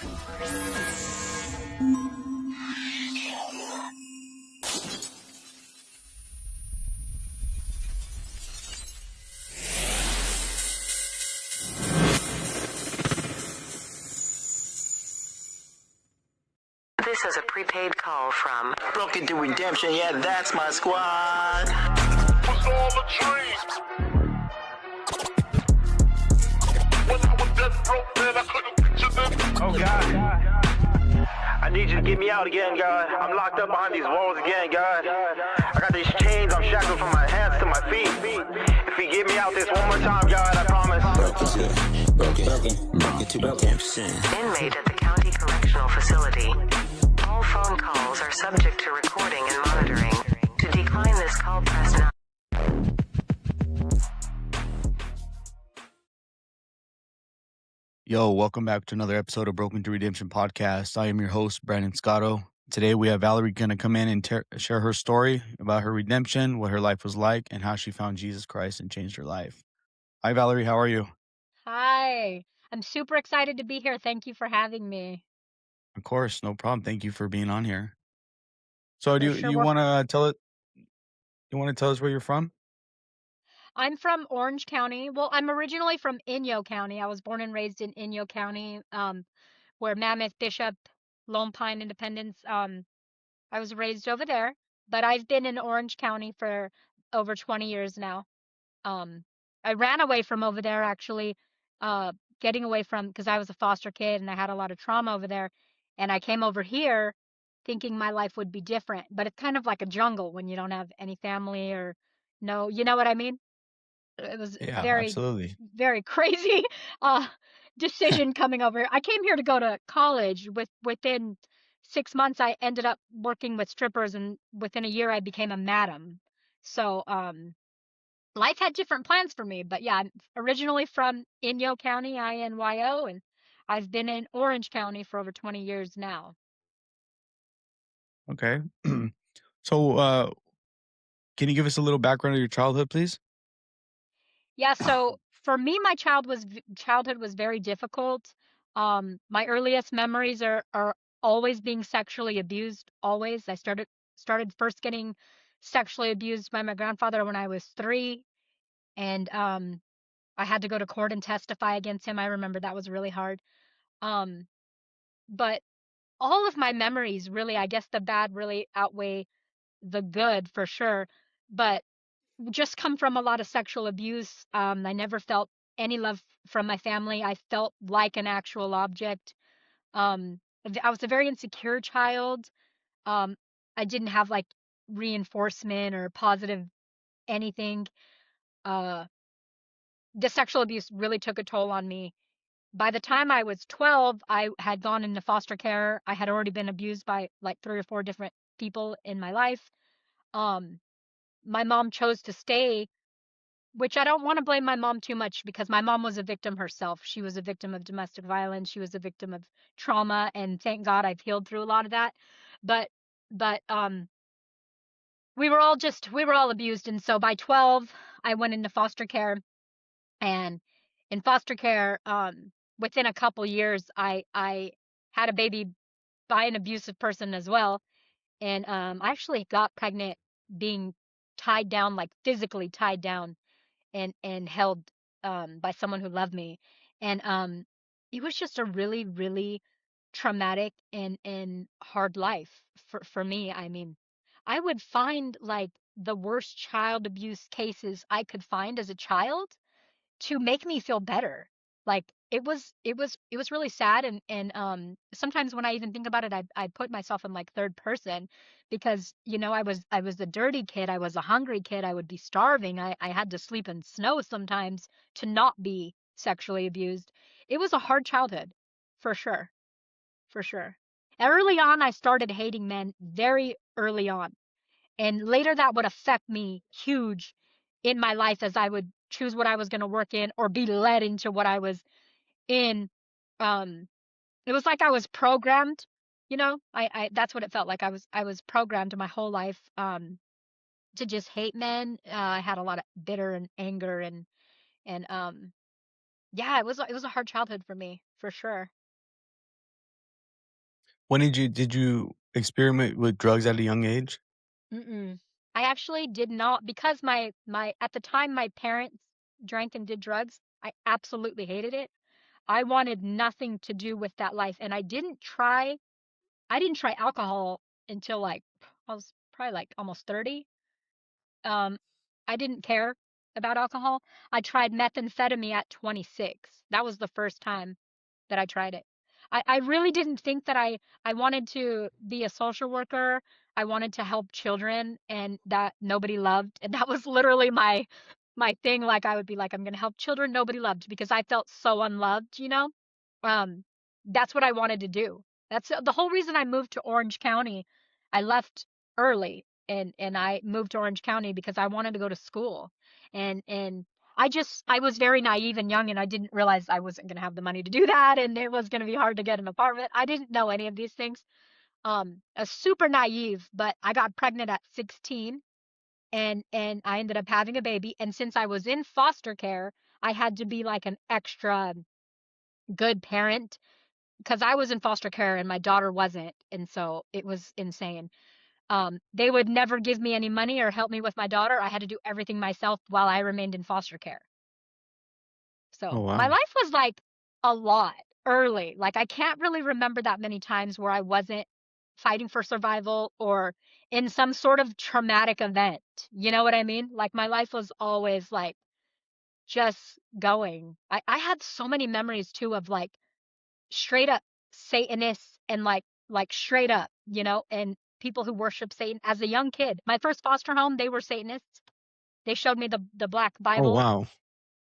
This is a prepaid call from Broken to Redemption. Yeah, that's my squad. Was all a dream. When I was dead broke, man, I couldn't picture them. Oh God, I need you to get me out again, God. I'm locked up behind these walls again, God. I got these chains, I'm shackled from my hands to my feet. If you get me out this one more time, God, I promise. Broken to Redemption. Inmate at the county correctional facility. All phone calls are subject to recording and monitoring. To decline this call, press 9. Yo, welcome back to another episode of Broken to Redemption podcast. I am your host, Brandon Scotto. Today we have Valerie going to come in and share her story about her redemption, what her life was like, and how she found Jesus Christ and changed her life. Hi, Valerie. How are you? Hi, I'm super excited to be here. Thank you for having me. Of course, no problem. Thank you for being on here. So, For do sure. you want to tell it? You want to tell us where you're from? I'm from Orange County. Well, I'm originally from Inyo County. I was born and raised in Inyo County, where Mammoth, Bishop, Lone Pine, Independence. I was raised over there, but I've been in Orange County for over 20 years now. I ran away from over there actually, uh, getting away from because I was a foster kid and I had a lot of trauma over there, and I came over here thinking my life would be different, but it's kind of like a jungle when you don't have any family or no, you know what I mean? It was Yeah, very, absolutely. very crazy uh decision coming over. I came here to go to college. Within 6 months, I ended up working with strippers, and within a year, I became a madam. So, life had different plans for me. But yeah, I'm originally from Inyo County, Inyo, and I've been in Orange County for over 20 years now. Okay. So, can you give us a little background of your childhood, please? Yeah, so for me, my childhood was very difficult. My earliest memories are always being sexually abused. Always, I started first getting sexually abused by my grandfather when I was 3, and I had to go to court and testify against him. I remember that was really hard. Um, but all of my memories, really, I guess the bad really outweigh the good for sure. But just come from a lot of sexual abuse. I never felt any love from my family. I felt like an actual object. I was a very insecure child. Um, I didn't have like reinforcement or positive anything. Uh, the sexual abuse really took a toll on me. By the time I was 12, I had gone into foster care. I had already been abused by like 3 or 4 different people in my life. Um, my mom chose to stay, which I don't want to blame my mom too much because my mom was a victim herself. She was a victim of domestic violence. She was a victim of trauma, and thank God I've healed through a lot of that. But but we were all abused, and so by 12 I went into foster care, and in foster care within a couple years I had a baby by an abusive person as well, and I actually got pregnant being tied down, like physically tied down and held by someone who loved me, and it was just a really really traumatic and hard life for me. I mean, I would find like the worst child abuse cases I could find as a child to make me feel better. Like it was really sad, and sometimes when I even think about it, I put myself in like third person because I was the dirty kid, I was a hungry kid, I would be starving, I had to sleep in snow sometimes to not be sexually abused. It was a hard childhood, for sure, for sure. Early on, I started hating men very early on, and later that would affect me huge in my life as I would choose what I was going to work in or be led into what I was in. um it was like I was programmed, I that's what it felt like. I was programmed my whole life to just hate men. I had a lot of bitter and anger, and yeah, it was a hard childhood for me, for sure. When did you experiment with drugs at a young age? Mm-mm. I actually did not, because my at the time my parents drank and did drugs. I absolutely hated it. I wanted nothing to do with that life, and I didn't try alcohol until like I was probably like almost 30. Um, I didn't care about alcohol. I tried methamphetamine at 26. That was the first time that I tried it. I really didn't think that I wanted to be a social worker. I wanted to help children and that nobody loved. And that was literally my thing. Like I would be like, I'm gonna help children nobody loved because I felt so unloved, you know? Um, that's what I wanted to do. That's the whole reason I moved to Orange County. I left early and I moved to Orange County because I wanted to go to school. And I was very naive and young and I didn't realize I wasn't going to have the money to do that and it was going to be hard to get an apartment. I didn't know any of these things. Super naive, but I got pregnant at 16 and I ended up having a baby, and since I was in foster care, I had to be like an extra good parent because I was in foster care and my daughter wasn't, and so it was insane. They would never give me any money or help me with my daughter. I had to do everything myself while I remained in foster care. Oh, So my wow. life was like a lot early. Like I can't really remember that many times where I wasn't fighting for survival or in some sort of traumatic event. You know what I mean? Like my life was always like just going. I had so many memories too of like straight up Satanists and like straight up, you know, and people who worship Satan as a young kid. My first foster home, they were Satanists. They showed me the Black Oh, Bible. wow.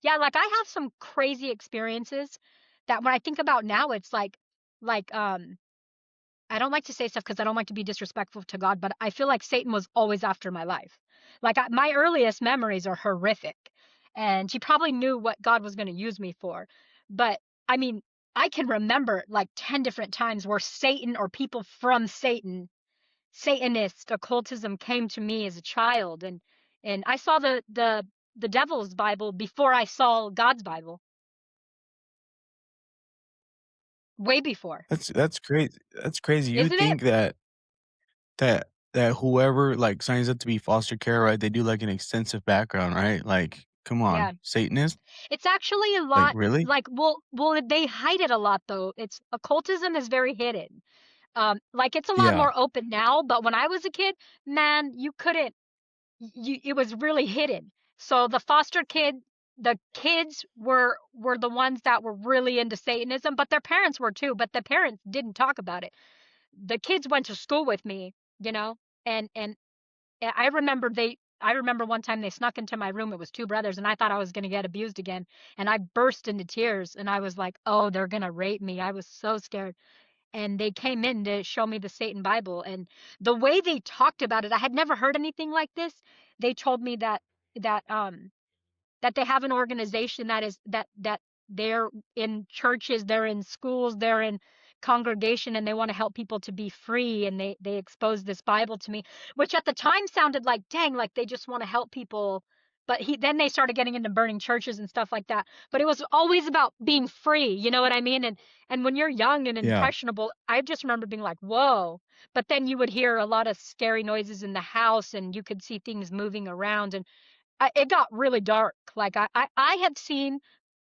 Yeah, like I have some crazy experiences that when I think about now, it's like I don't like to say stuff because I don't like to be disrespectful to God, but I feel like Satan was always after my life. Like my earliest memories are horrific, and he probably knew what God was going to use me for. But I mean, I can remember like 10 different times where Satan or people from Satan, Satanist occultism came to me as a child, and I saw the devil's Bible before I saw God's Bible, way before. That's crazy. That's crazy. You would Isn't it? think that whoever, like, signs up to be foster care, right, they do, like, an extensive background, right? Like, come on, Yeah. Satanist? It's actually a Like, lot really? like well they hide it a lot though. It's occultism is very hidden. Like it's a lot Yeah, more open now, but when I was a kid, man, you couldn't it was really hidden. So the kids were the ones that were really into Satanism, but their parents were too, but the parents didn't talk about it. The kids went to school with me, you know, and I remember one time they snuck into my room. It was two brothers, and I thought I was going to get abused again. And I burst into tears, and I was like, "Oh, they're going to rape me." I was so scared. And they came in to show me the Satan Bible, and the way they talked about it, I had never heard anything like this. They told me that that they have an organization that they're in churches, they're in schools, they're in congregation, and they want to help people to be free, and they exposed this Bible to me, which at the time sounded like, dang, like they just want to help people. But then they started getting into burning churches and stuff like that, but it was always about being free, you know what I mean? And when you're young and yeah. impressionable, I just remember being like, whoa. But then you would hear a lot of scary noises in the house and you could see things moving around, and it got really dark. Like I have seen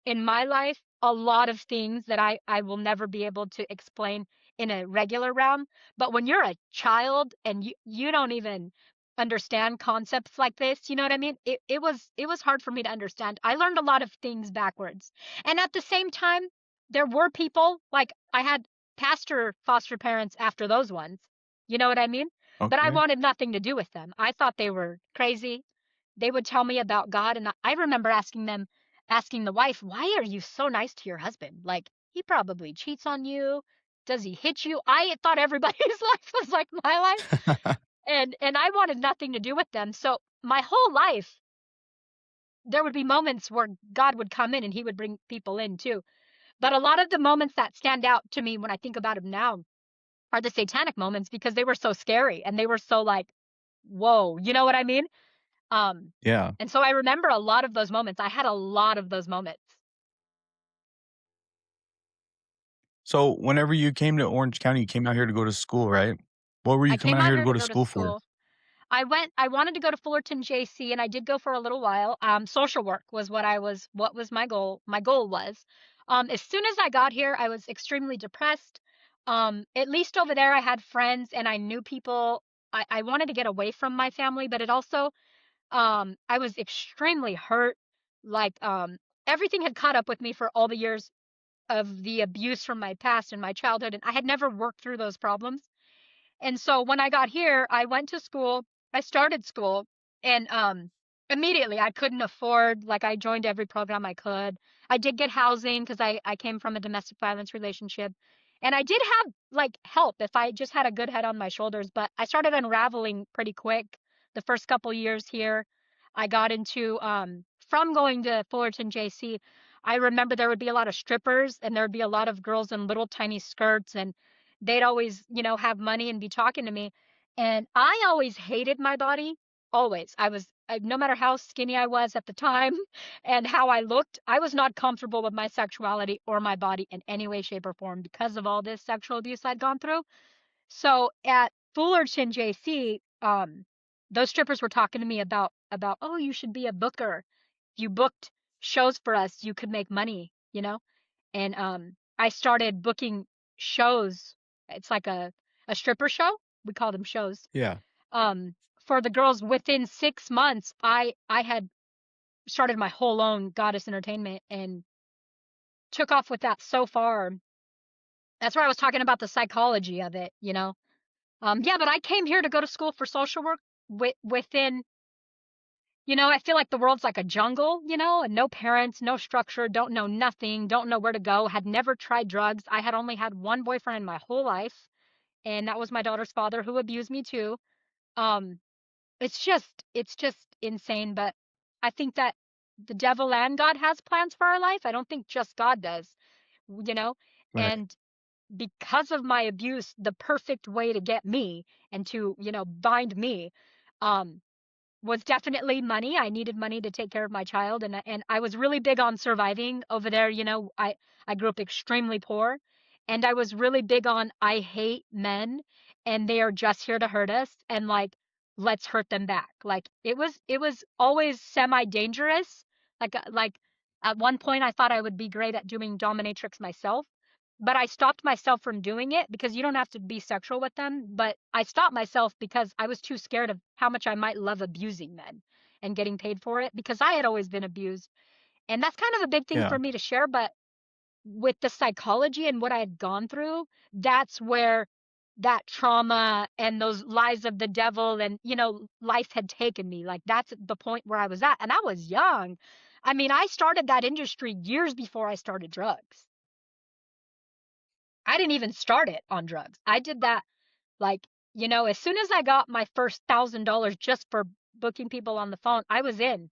in my life a lot of things that I will never be able to explain in a regular realm. But when you're a child and you don't even understand concepts like this, you know what I mean? It was hard for me to understand. I learned a lot of things backwards. And at the same time, there were people like I had pastor foster parents after those ones. You know what I mean? But I Okay. wanted nothing to do with them. I thought they were crazy. They would tell me about God, and I remember asking the wife, "Why are you so nice to your husband? Like, he probably cheats on you. Does he hit you?" I thought everybody's life was like my life, and I wanted nothing to do with them. So my whole life, there would be moments where God would come in and he would bring people in too. But a lot of the moments that stand out to me when I think about him now are the satanic moments because they were so scary and they were so like, whoa, you know what I mean? Um, Yeah. and so I remember a lot of those moments. I had a lot of those moments. So whenever you came to Orange County, you came out here to go to school, right? What were I you coming came out out here to here go to to go to school for? school. I wanted to go to Fullerton JC, and I did go for a little while. Social work was what was my goal. My goal was, as soon as I got here, I was extremely depressed. At least over there, I had friends and I knew people. I wanted to get away from my family, but it also, I was extremely hurt. Like, everything had caught up with me for all the years of the abuse from my past and my childhood, and I had never worked through those problems. And so when I got here, I went to school. I started school, and immediately I couldn't afford, like, I joined every program I could. I did get housing because I came from a domestic violence relationship. And I did have like help if I just had a good head on my shoulders, but I started unraveling pretty quick the first couple years here. I got into from going to Fullerton JC, I remember there would be a lot of strippers and there would be a lot of girls in little tiny skirts, and they'd always, have money and be talking to me. And I always hated my body. Always. No matter how skinny I was at the time and how I looked, I was not comfortable with my sexuality or my body in any way, shape, or form because of all this sexual abuse I'd gone through. So at Fullerton JC, those strippers were talking to me about, oh, you should be a booker. If you booked shows for us, you could make money, And I started booking shows. It's like a stripper show. We call them shows. Yeah. For the girls within 6 months, I had started my whole own goddess entertainment and took off with that so far. That's where I was talking about the psychology of it. Yeah, but I came here to go to school for social work within, I feel like the world's like a jungle, and no parents, no structure, don't know nothing, don't know where to go, had never tried drugs. I had only had one boyfriend in my whole life, and that was my daughter's father who abused me too. Um, it's just insane, but I think that the devil and God has plans for our life. I don't think just God does, you know? Right. And because of my abuse, the perfect way to get me and to, bind me, um, was definitely money. I needed money to take care of my child, and I was really big on surviving over there. I grew up extremely poor, and I was really big on I hate men, and they are just here to hurt us, and like let's hurt them back. Like it was always semi dangerous. Like at one point I thought I would be great at doing dominatrix myself, but I stopped myself from doing it because you don't have to be sexual with them. But I stopped myself because I was too scared of how much I might love abusing men and getting paid for it because I had always been abused. And that's kind of a big thing Yeah. for me to share. But with the psychology and what I had gone through, that's where that trauma and those lies of the devil and, life had taken me. Like that's the point where I was at. And I was young. I mean, I started that industry years before I started drugs. I didn't even start it on drugs. I did that like, as soon as I got my first $1,000 just for booking people on the phone, I was in.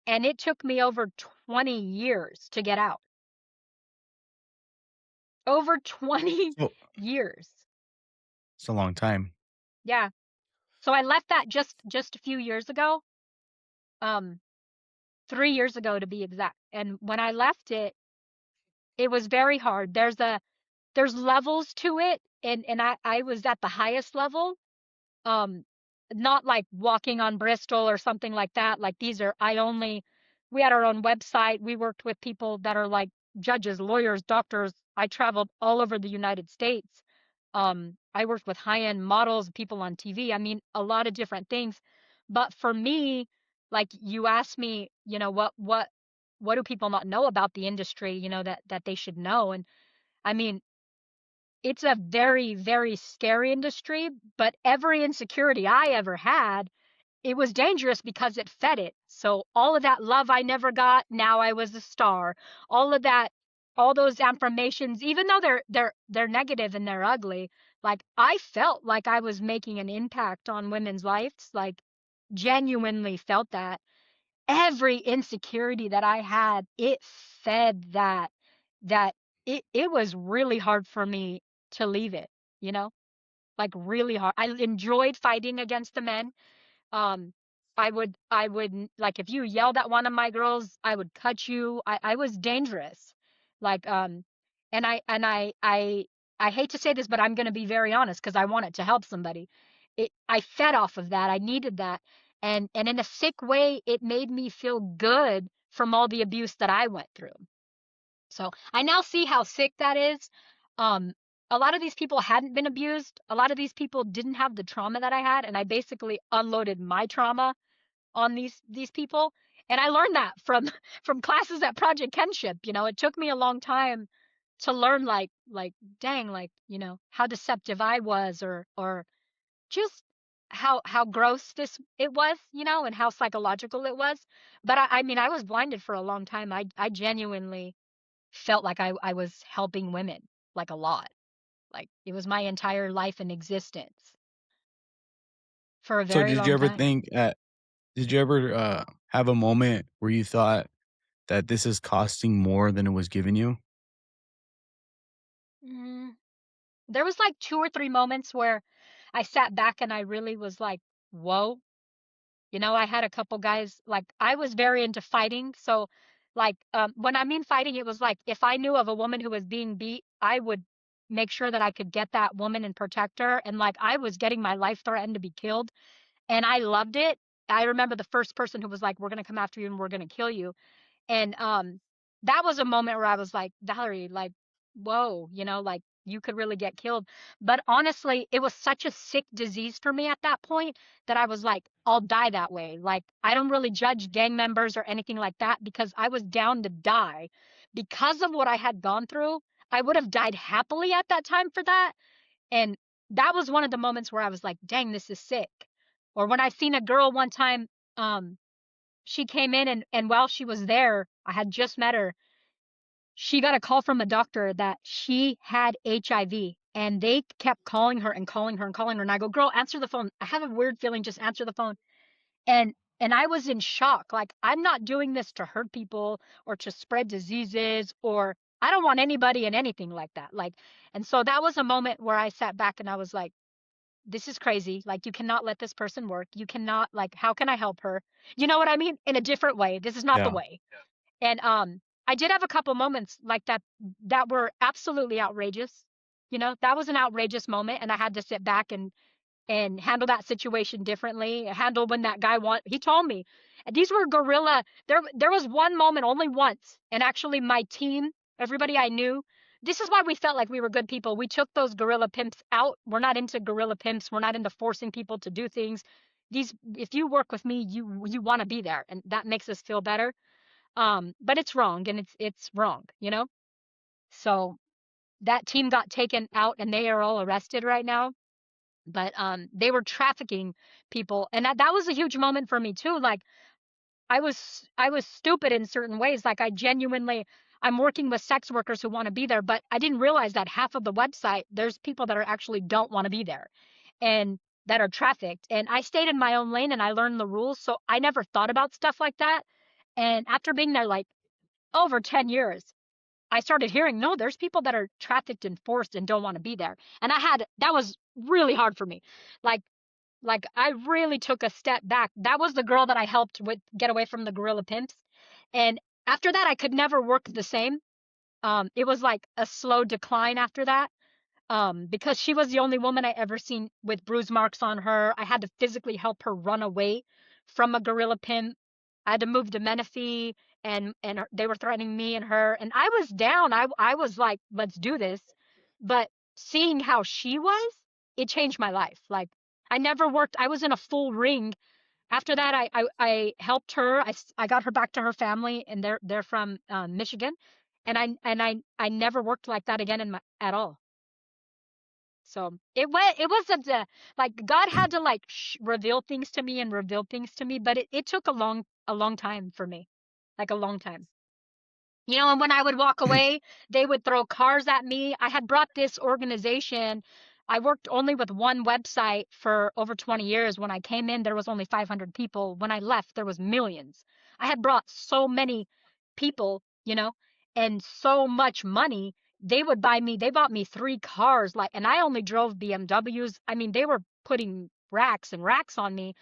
And it took me over 20 years to get out. Over 20 So years. it's a long time. Yeah. So I left that just a few years ago. Um 3 years ago to be exact. And when I left it, it was very hard. There's levels to it, and I was at the highest level. um Not like walking on Bristol or something like that. Like we had our own website. We worked with people that are like judges, lawyers, doctors. I traveled all over the United States. I worked with high-end models, people on TV. I mean, a lot of different things. But for me, like you asked me, what do people not know about the industry, that they should know? And I mean, it's a very, very scary industry, but every insecurity I ever had, it was dangerous because it fed it. So all of that love I never got, now I was a star. All of that, all those affirmations, even though they're negative and they're ugly, like I felt like I was making an impact on women's lives, like genuinely felt that. Every insecurity that I had, it fed that it was really hard for me to leave it, you know? Like really hard. I enjoyed fighting against the men. um I would like if you yelled at one of my girls, I would cut you. I was dangerous. Like And I hate to say this, but I'm going to be very honest because I want it to help somebody. I fed off of that. I needed that. And in a sick way, it made me feel good from all the abuse that I went through. So I now see how sick that is. Um, a lot of these people hadn't been abused. A lot of these people didn't have the trauma that I had, and I basically unloaded my trauma on these people. And I learned that from from classes at Project Kinship. It took me a long time to learn, like dang, like, how deceptive I was, or just how gross it was, and how psychological it was. But I mean, I was blinded for a long time. I genuinely felt like I was helping women, like, a lot. Like, it was my entire life and existence for a So very long time. did you ever have a moment where you thought that this is costing more than it was giving you? Mm, there was like 2 or 3 moments where I sat back and I really was like, "Whoa." I had a couple guys, like, I was very into fighting. So, like, when I mean fighting, it was like if I knew of a woman who was being beat, I would make sure that I could get that woman and protect her. And like, I was getting my life threatened to be killed, and I loved it. I remember the first person who was like, "We're going to come after you and we're going to kill you." And that was a moment where I was like, Valerie, like, whoa, like, you could really get killed. But honestly, it was such a sick disease for me at that point that I was like, I'll die that way. Like, I don't really judge gang members or anything like that because I was down to die because of what I had gone through. I would have died happily at that time for that. And that was one of the moments where I was like, dang, this is sick. Or when I seen a girl one time, um, she came in, and while she was there, I had just met her. She got a call from a doctor that she had HIV, and they kept calling her and calling her and calling her. And I go, girl, answer the phone. I have a weird feeling. Just answer the phone. And I was in shock. Like, I'm not doing this to hurt people or to spread diseases, or I don't want anybody in anything like that. Like, and so that was a moment where I sat back and I was like, this is crazy. Like, you cannot let this person work. You cannot, like, how can I help her? You know what I mean? In a different way. This is not the Yeah. way. And I did have a couple moments like that that were absolutely outrageous. That was an outrageous moment, and I had to sit back and handle that situation differently. Handle when that guy he told me. And these were guerrilla. There was one moment, only once, and actually my team, everybody I knew, this is why we felt like we were good people. We took those guerrilla pimps out. We're not into guerrilla pimps. We're not into forcing people to do things. If you work with me, you want to be there, and that makes us feel better. But it's wrong, and it's wrong. So that team got taken out, and they are all arrested right now. But they were trafficking people, and that was a huge moment for me too. Like, I was stupid in certain ways. Like, I'm working with sex workers who want to be there, but I didn't realize that half of the website, there's people that are actually don't want to be there, and that are trafficked. And I stayed in my own lane and I learned the rules, so I never thought about stuff like that. And after being there like over 10 years, I started hearing, no, there's people that are trafficked and forced and don't want to be there. And that was really hard for me. Like, I really took a step back. That was the girl that I helped with get away from the gorilla pimps. And after that, I could never work the same. It was like a slow decline after that. Because she was the only woman I ever seen with bruise marks on her. I had to physically help her run away from a gorilla pimp. I had to move to Menifee, and they were threatening me and her, and I was down. I was like, let's do this. But seeing how she was, it changed my life. Like, I never worked. I was in a full ring. After that, I helped her. I got her back to her family, and they're from Michigan, and I never worked like that again at all. So it wasn't like God had to like reveal things to me and reveal things to me, but it took a long time for me, like a long time. And when I would walk away, they would throw cars at me. I had brought this organization. I worked only with one website for over 20 years. When I came in, there was only 500 people. When I left, there was millions. I had brought so many people, and so much money. They bought me 3 cars, like, and I only drove BMWs. I mean, they were putting racks and racks on me.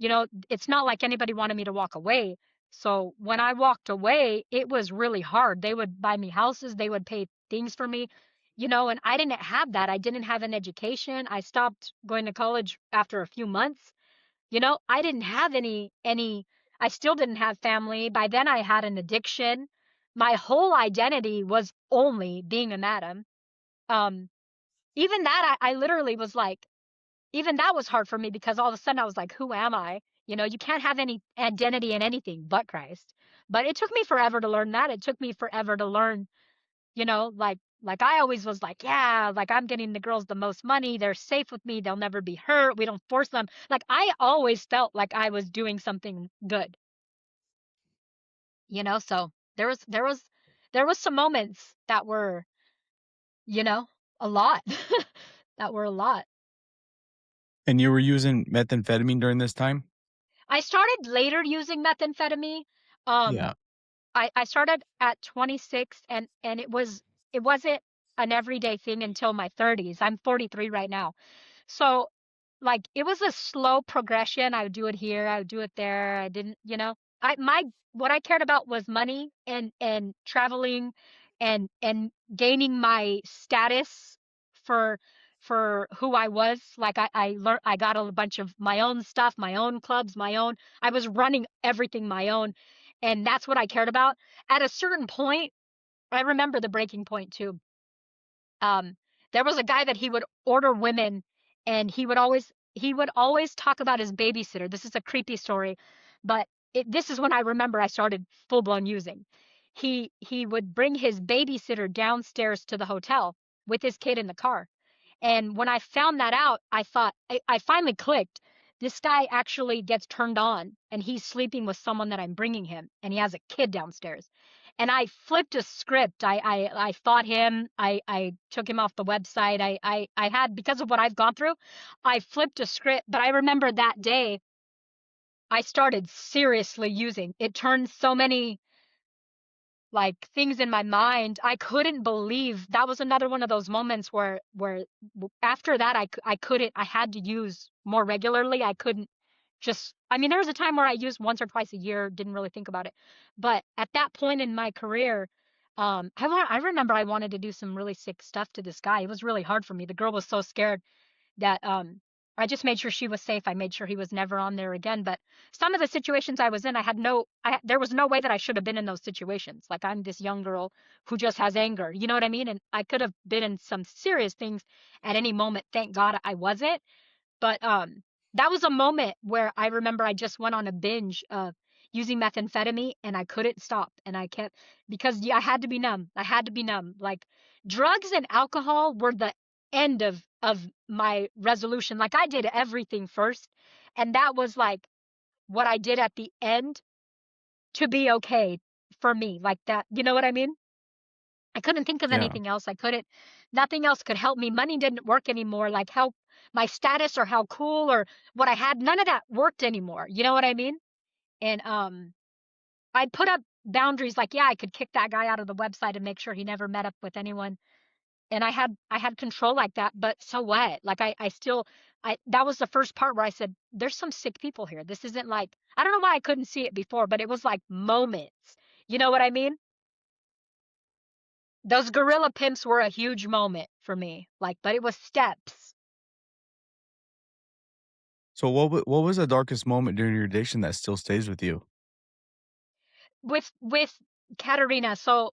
It's not like anybody wanted me to walk away. So when I walked away, it was really hard. They would buy me houses. They would pay things for me, you know, and I didn't have that. I didn't have an education. I stopped going to college after a few months. You know, I didn't have any I still didn't have family. By then I had an addiction. My whole identity was only being a madam. Um, even that I literally was like, even that was hard for me because all of a sudden I was like, who am I? You know, you can't have any identity in anything but Christ. But it took me forever to learn that. It took me forever to learn, you know, like I always was like, yeah, like I'm getting the girls the most money. They're safe with me. They'll never be hurt. We don't force them. Like I always felt like I was doing something good, you know? So there was some moments that were, you know, a lot. That were a lot. And you were using methamphetamine during this time? I started later using methamphetamine. Um, Yeah. I started at 26 and it wasn't an everyday thing until my 30s. I'm 43 right now. So like it was a slow progression. I would do it here, I would do it there. I didn't, you know, I my what I cared about was money and traveling and gaining my status for for who I was. Like I learned, I got a bunch of my own stuff, my own clubs, my own, I was running everything my own. And that's what I cared about. At a certain point, I remember the breaking point too. Um, there was a guy that he would order women, and he would always talk about his babysitter. This is a creepy story, but this is when I remember I started full blown using. He would bring his babysitter downstairs to the hotel with his kid in the car. And when I found that out, I thought I finally clicked. This guy actually gets turned on, and he's sleeping with someone that I'm bringing him, and he has a kid downstairs. And I flipped a script. I fought him. I took him off the website. I had, because of what I've gone through, I flipped a script. But I remember that day I started seriously using. It turned so many like things in my mind. I couldn't believe that was another one of those moments where after that I couldn't, I had to use more regularly. I couldn't just, I mean, there was a time where I used once or twice a year, didn't really think about it. But at that point in my career, I remember I wanted to do some really sick stuff to this guy. It was really hard for me. The girl was so scared that I just made sure she was safe. I made sure he was never on there again. But some of the situations I was in, there was no way that I should have been in those situations. Like I'm this young girl who just has anger. You know what I mean? And I could have been in some serious things at any moment. Thank God I wasn't. But that was a moment where I remember I just went on a binge of using methamphetamine and I couldn't stop. And I kept, because yeah, I had to be numb. I had to be numb. Like drugs and alcohol were the end of my resolution. Like I did everything first, and that was like what I did at the end to be okay for me. Like that, you know what I mean? I couldn't think of Yeah. anything else. Nothing else could help me. Money didn't work anymore. Like how my status or how cool or what I had, none of that worked anymore. You know what I mean? And I put up boundaries like, yeah, I could kick that guy out of the website and make sure he never met up with anyone. And I had control like that, but so what? Like I still, that was the first part where I said, there's some sick people here. This isn't like, I don't know why I couldn't see it before, but it was like moments. You know what I mean? Those gorilla pimps were a huge moment for me. Like, but it was steps. So what was the darkest moment during your addiction that still stays with you? With Katerina. So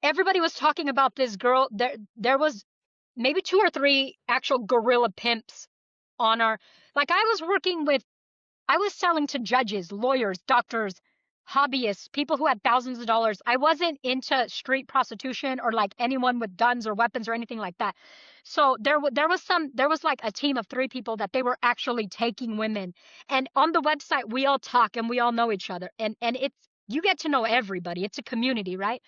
everybody was talking about this girl. There was maybe two or three actual gorilla pimps on our, like I was selling to judges, lawyers, doctors, hobbyists, people who had thousands of dollars. I wasn't into street prostitution or like anyone with guns or weapons or anything like that. So there was like a team of three people that they were actually taking women. And on the website, we all talk and we all know each other. And it's, you get to know everybody. It's a community, right?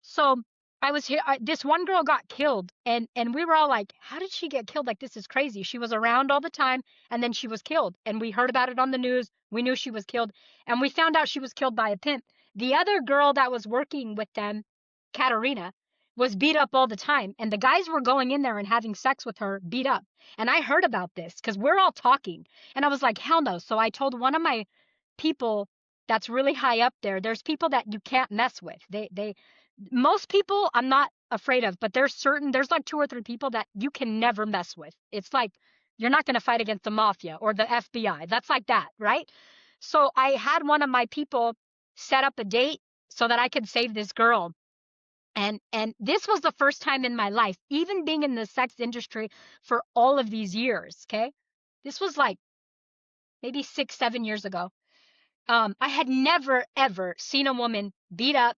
So I was here. This one girl got killed, and we were all like, "How did she get killed? Like this is crazy." She was around all the time, and then she was killed. And we heard about it on the news. We knew she was killed, and we found out she was killed by a pimp. The other girl that was working with them, Katerina, was beat up all the time, and the guys were going in there and having sex with her, beat up. And I heard about this because we're all talking, and I was like, "Hell no!" So I told one of my people that's really high up there. There's people that you can't mess with. Most people I'm not afraid of, but there's like 2 or 3 people that you can never mess with. It's like you're not going to fight against the mafia or the FBI. That's like that, right? So I had one of my people set up a date so that I could save this girl. And this was the first time in my life, even being in the sex industry for all of these years, okay? This was like maybe 6, 7 years ago. I had never ever seen a woman beat up.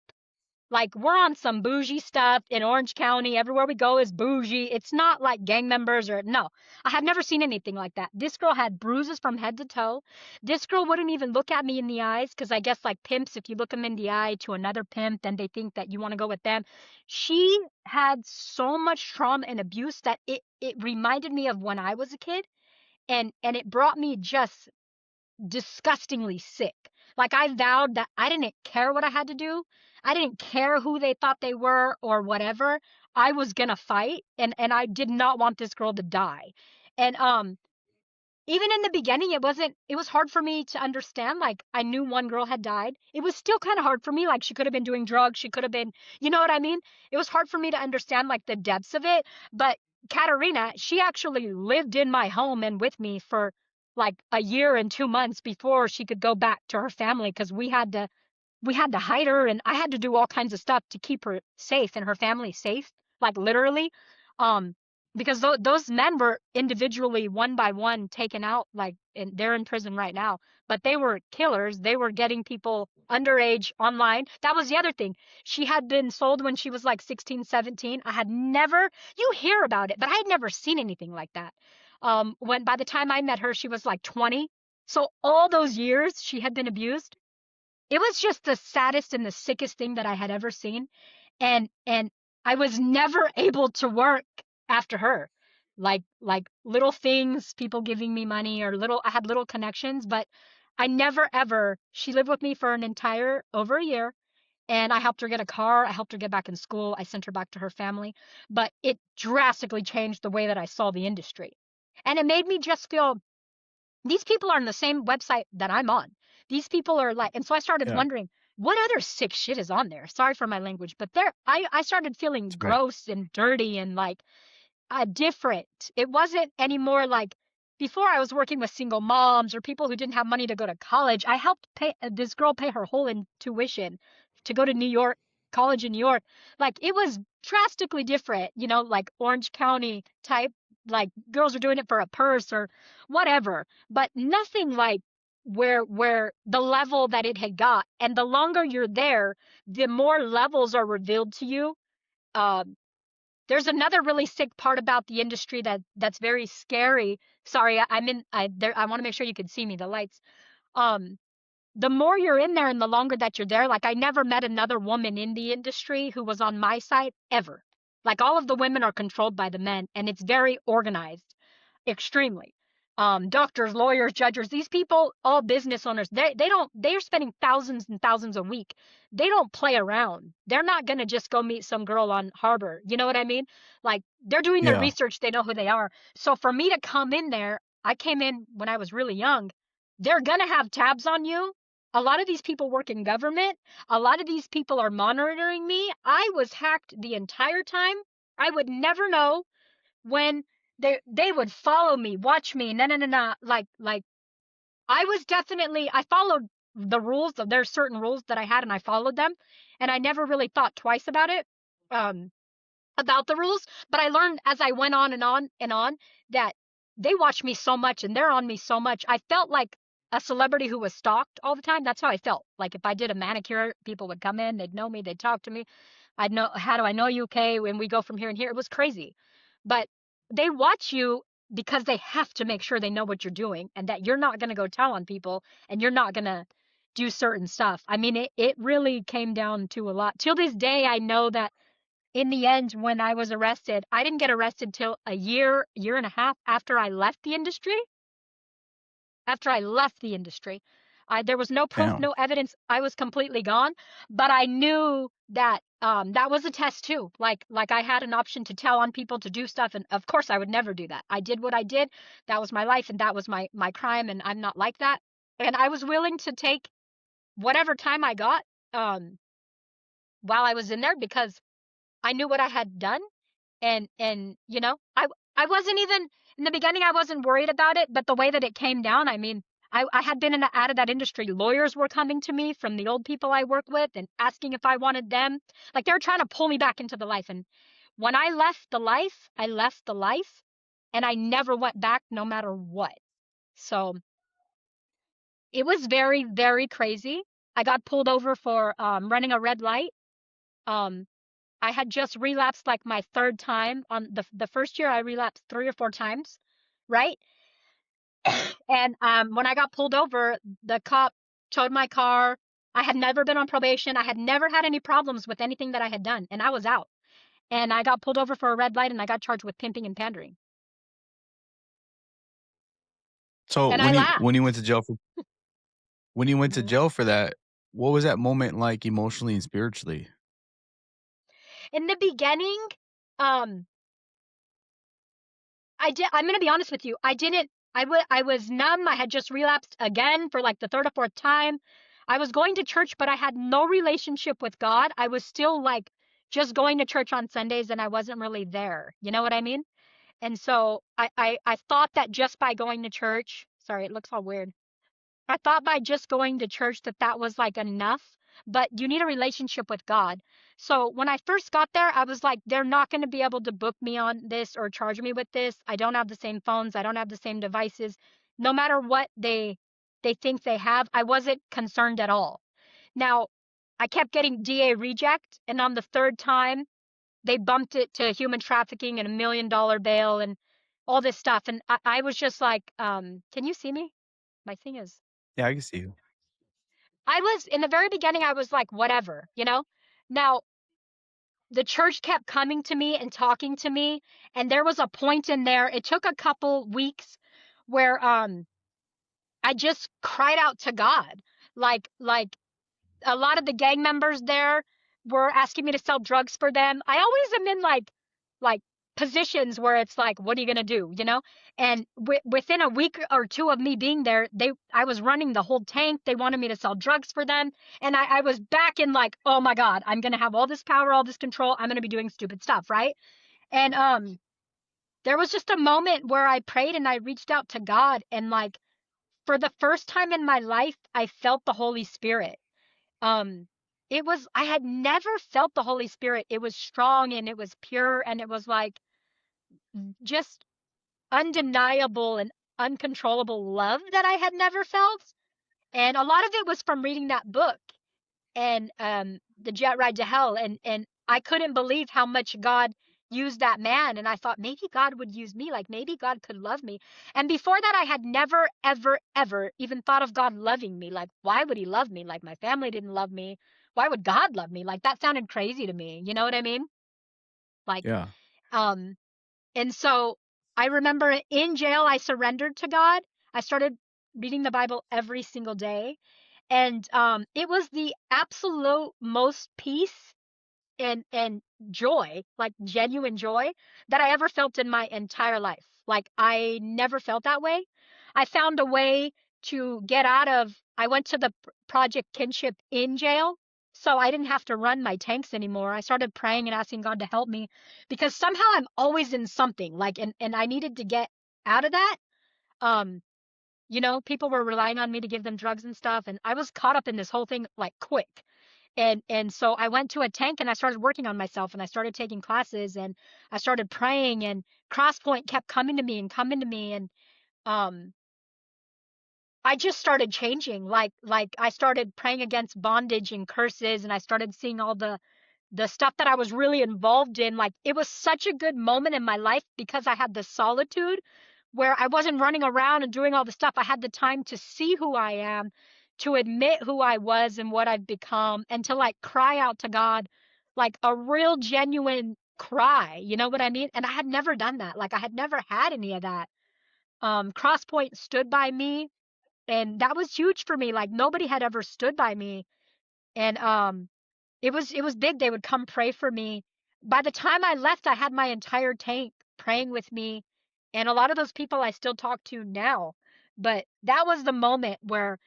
Like, we're on some bougie stuff in Orange County. Everywhere we go is bougie. It's not like gang members or no. I had never seen anything like that. This girl had bruises from head to toe. This girl wouldn't even look at me in the eyes because I guess like pimps, if you look them in the eye to another pimp, then they think that you want to go with them. She had so much trauma and abuse that it reminded me of when I was a kid, and it brought me just disgustingly sick. Like, I vowed that I didn't care what I had to do. I didn't care who they thought they were or whatever. I was gonna fight, and I did not want this girl to die. And even in the beginning, it was hard for me to understand. Like, I knew one girl had died. It was still kind of hard for me. Like, she could have been doing drugs. She could have been, you know what I mean? It was hard for me to understand like the depths of it. But Katerina, she actually lived in my home and with me for like a year and 2 months before she could go back to her family, because we had to hide her, and I had to do all kinds of stuff to keep her safe and her family safe, like literally. Um, because those men were individually one by one taken out, like, and they're in prison right now, but they were killers. They were getting people underage online. That was the other thing. She had been sold when she was like 16, 17. I had never, you hear about it, but I had never seen anything like that. When by the time I met her, she was like 20. So all those years she had been abused. It was just the saddest and the sickest thing that I had ever seen. And I was never able to work after her. Like little things, people giving me money, or I had little connections, but I never ever, she lived with me for an entire over a year, and I helped her get a car. I helped her get back in school. I sent her back to her family, but it drastically changed the way that I saw the industry. And it made me just feel, these people are on the same website that I'm on. These people are like, and so I started Yeah, wondering what other sick shit is on there. Sorry for my language, but I started feeling it's okay. gross and dirty and like different. It wasn't anymore like before. I was working with single moms or people who didn't have money to go to college. I helped pay this girl pay her whole in tuition to go to New York, college in New York. Like, it was drastically different, like Orange County type, like girls are doing it for a purse or whatever, but nothing like where the level that it had got. And the longer you're there, the more levels are revealed to you. Um, there's another really sick part about the industry that's very scary. Sorry, I'm in I want to make sure you can see me, the lights. Um the more you're in there and the longer that you're there, like, I never met another woman in the industry who was on my side ever. Like, all of the women are controlled by the men, and it's very organized, extremely. Doctors, lawyers, judges, these people, all business owners, they're spending thousands and thousands a week. They don't play around. They're not going to just go meet some girl on Harbor. You know what I mean? Like, they're doing their Yeah, research. They know who they are. So for me to come in there, I came in when I was really young. They're going to have tabs on you. A lot of these people work in government. A lot of these people are monitoring me. I was hacked the entire time. I would never know when they would follow me, watch me. No, no, no, no. Like I followed the rules. There's certain rules that I had, and I followed them, and I never really thought twice about it. Um, about the rules, but I learned as I went on and on and on that they watch me so much and they're on me so much. I felt like a celebrity who was stalked all the time. That's how I felt. Like, if I did a manicure, people would come in, they'd know me, they'd talk to me. I'd know, how do I know you, okay? When we go from here and here, it was crazy. But they watch you because they have to make sure they know what you're doing and that you're not going to go tell on people and you're not going to do certain stuff. I mean, it really came down to a lot. Till this day, I know that in the end, when I was arrested, I didn't get arrested till a year and a half after I left the industry. After I left the industry, there was no proof, damn. no evidence. I was completely gone, but I knew that that was a test too. Like I had an option to tell on people, to do stuff, and of course I would never do that. I did what I did. That was my life, and that was my crime, and I'm not like that. And I was willing to take whatever time I got. Um, while I was in there because I knew what I had done. And you know, I wasn't even in the beginning, I wasn't worried about it, but the way that it came down, I mean, I had been out of that industry. Lawyers were coming to me from the old people I work with and asking if I wanted them. Like they were trying to pull me back into the life. And when I left the life, I left the life and I never went back no matter what. So it was very, very crazy. I got pulled over for running a red light. Um, I had just relapsed like my third time. On the first year I relapsed 3 or 4 times, right? And when I got pulled over, the cop towed my car. I had never been on probation. I had never had any problems with anything that I had done, and I was out. And I got pulled over for a red light, and I got charged with pimping and pandering. So And I laughed. when you went to jail for Mhm. that, what was that moment like emotionally and spiritually? In the beginning, um, I'm gonna be honest with you. I didn't. I was numb. I had just relapsed again for like the third or fourth time. I was going to church, but I had no relationship with God. I was still like just going to church on Sundays, and I wasn't really there. You know what I mean? And so I thought that just by going to church, sorry, it looks all weird. I thought by just going to church that that was like enough, but you need a relationship with God. So when I first got there, I was like, they're not going to be able to book me on this or charge me with this. I don't have the same phones. I don't have the same devices. No matter what they think they have, I wasn't concerned at all. Now, I kept getting DA reject, and on the third time, they bumped it to human trafficking and $1 million bail and all this stuff. And I was just like, can you see me? My thing is Yeah, I can see you. I was in the very beginning, I was like, whatever, you know? Now, the church kept coming to me and talking to me, and there was a point in there. It took a couple weeks where I just cried out to God. Like a lot of the gang members there were asking me to sell drugs for them. I always am in like positions where it's like, what are you gonna do, you know? And within a week or two of me being there, I was running the whole tank. They wanted me to sell drugs for them, and I was back in like, oh my God, I'm gonna have all this power, all this control. I'm gonna be doing stupid stuff, right? And there was just a moment where I prayed and I reached out to God, and like for the first time in my life, I felt the Holy Spirit. um it was, I had never felt the Holy Spirit. It was strong and it was pure and it was like just undeniable and uncontrollable love that I had never felt. And a lot of it was from reading that book and The Jet Ride to Hell, and I couldn't believe how much God used that man, and I thought maybe God would use me, like maybe God could love me. And before that I had never ever ever even thought of God loving me. Like why would he love me? Like my family didn't love me. Why would God love me? Like that sounded crazy to me. You know what I mean? Like Yeah. um and so I remember in jail I surrendered to God. I started reading the Bible every single day, and it was the absolute most peace and joy, like genuine joy, that I ever felt in my entire life. Like I never felt that way. I found a way to get out of, I went to the Project Kinship in jail. So I didn't have to run my tanks anymore. I started praying and asking God to help me because somehow I'm always in something like, and I needed to get out of that. Um, you know, people were relying on me to give them drugs and stuff, and I was caught up in this whole thing like quick. And so I went to a tank and I started working on myself and I started taking classes and I started praying, and Crosspoint kept coming to me and coming to me, and um I just started changing. Like I started praying against bondage and curses, and I started seeing all the stuff that I was really involved in. Like it was such a good moment in my life because I had the solitude where I wasn't running around and doing all the stuff. I had the time to see who I am, to admit who I was and what I've become, and to like cry out to God, like a real genuine cry. You know what I mean? And I had never done that. Like I had never had any of that. Crosspoint stood by me, and that was huge for me. Like nobody had ever stood by me. And it was big. They would come pray for me. By the time I left, I had my entire tank praying with me, and a lot of those people I still talk to now. But that was the moment where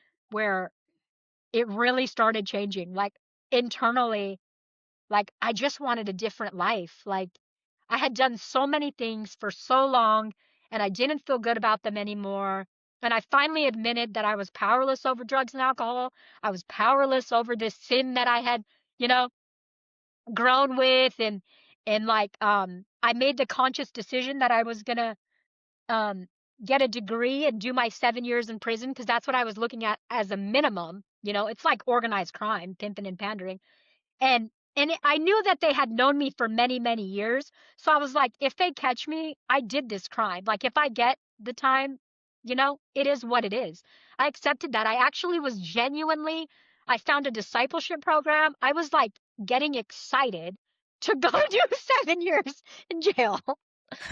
it really started changing, like internally. Like, I just wanted a different life. Like, I had done so many things for so long and I didn't feel good about them anymore. And I finally admitted that I was powerless over drugs and alcohol. I was powerless over this sin that I had, you know, grown with. And like, I made the conscious decision that I was gonna um get a degree and do my 7 years in prison, because that's what I was looking at as a minimum. You know, it's like organized crime, pimping and pandering. And I knew that they had known me for many, many years. So I was like, if they catch me, I did this crime. Like, if I get the time, it is what it is. I accepted that. I actually was genuinely, I found a discipleship program. I was like getting excited to go do 7 years in jail.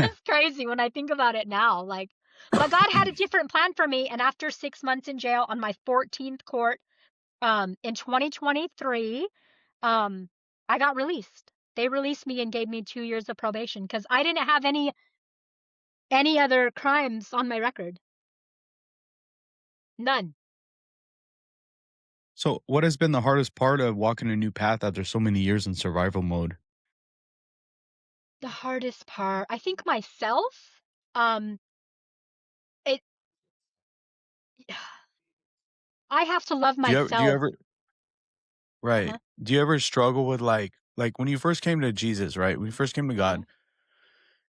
It's crazy when I think about it now. Like, but God had a different plan for me. And after 6 months in jail on my 14th court, in 2023, um, I got released. They released me and gave me 2 years of probation because I didn't have any other crimes on my record. None. So, what has been the hardest part of walking a new path after so many years in survival mode? The hardest part, I think myself. Um, it I have to love Do you myself. ever right? Uh-huh. Do you ever struggle with like when you first came to Jesus, right? When you first came to Uh-huh. God,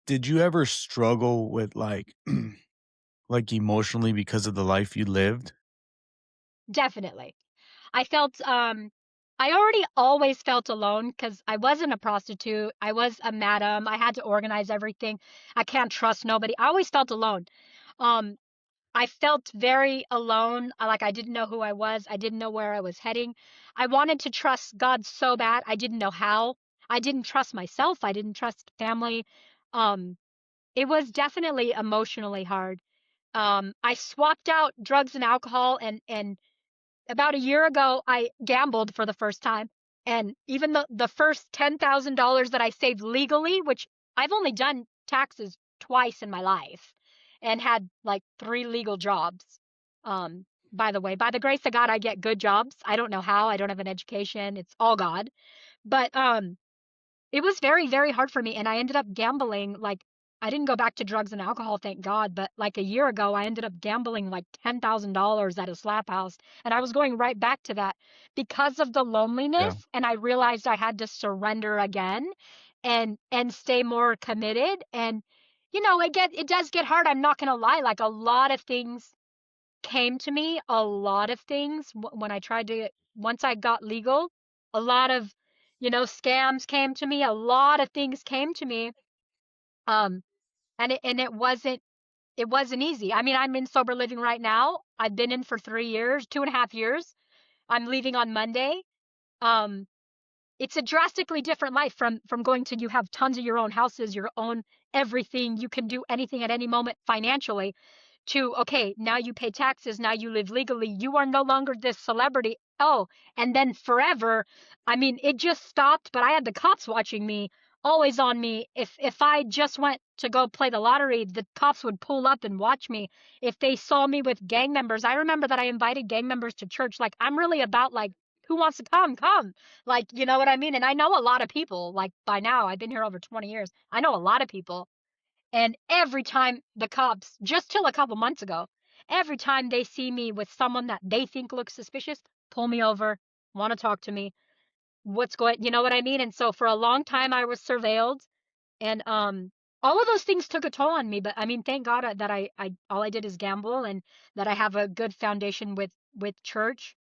did you ever struggle with like emotionally because of the life you lived? Definitely. I felt I already always felt alone because I wasn't a prostitute. I was a madam. I had to organize everything. I can't trust nobody. I always felt alone. Um, I felt very alone. Like, I didn't know who I was. I didn't know where I was heading. I wanted to trust God so bad. I didn't know how. I didn't trust myself. I didn't trust family. Um, it was definitely emotionally hard. I swapped out drugs and alcohol, and about a year ago, I gambled for the first time. And even the first $10,000 that I saved legally, which I've only done taxes twice in my life and had like 3 legal jobs. By the way, by the grace of God, I get good jobs. I don't know how. I don't have an education. It's all God. But it was very, very hard for me, and I ended up gambling. Like, I didn't go back to drugs and alcohol, thank God, but like a year ago, I ended up gambling like $10,000 at a slap house, and I was going right back to that because of the loneliness, Yeah. and I realized I had to surrender again and stay more committed. And it does get hard. I'm not gonna lie. Like, a lot of things came to me, a lot of things when I tried to, once I got legal, a lot of, scams came to me, a lot of things came to me. Um, and it wasn't easy. I mean, I'm in sober living right now. I've been in for 3 years, 2.5 years. I'm leaving on Monday. Um, it's a drastically different life from going to, you have tons of your own houses, your own everything. You can do anything at any moment financially, to, okay, now you pay taxes, now you live legally, you are no longer this celebrity. Oh, and then forever. I mean, it just stopped, but I had the cops watching me, always on me. If I just went to go play the lottery, the cops would pull up and watch me. If they saw me with gang members, I remember that I invited gang members to church. Like, I'm really about, like, who wants to come, like, you know what I mean? And I know a lot of people. Like, by now I've been here over 20 years, I know a lot of people. And every time the cops, just till a couple months ago, every time they see me with someone that they think looks suspicious, pull me over, want to talk to me. What's going, you know what I mean? And so for a long time I was surveilled, and all of those things took a toll on me. But I mean, thank God that I all I did is gamble, and that I have a good foundation with church.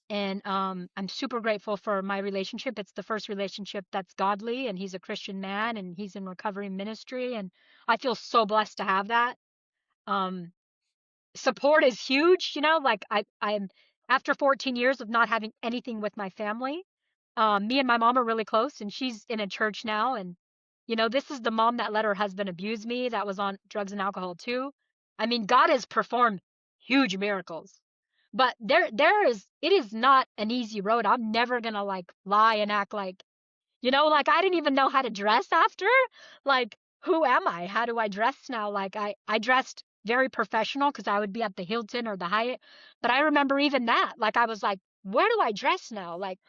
And I'm super grateful for my relationship. It's the first relationship that's godly, and he's a Christian man, and he's in recovery ministry, and I feel so blessed to have that. Um, Support is huge, like, I'm after 14 years of not having anything with my family. Me and my mom are really close, and she's in a church now. And this is the mom that let her husband abuse me, that was on drugs and alcohol too. I mean, God has performed huge miracles, but it is not an easy road. I'm never gonna, like, lie and act like, like, I didn't even know how to dress after. Like, who am I? How do I dress now? Like, I dressed very professional because I would be at the Hilton or the Hyatt. But I remember even that. Like, I was like, where do I dress now? Like,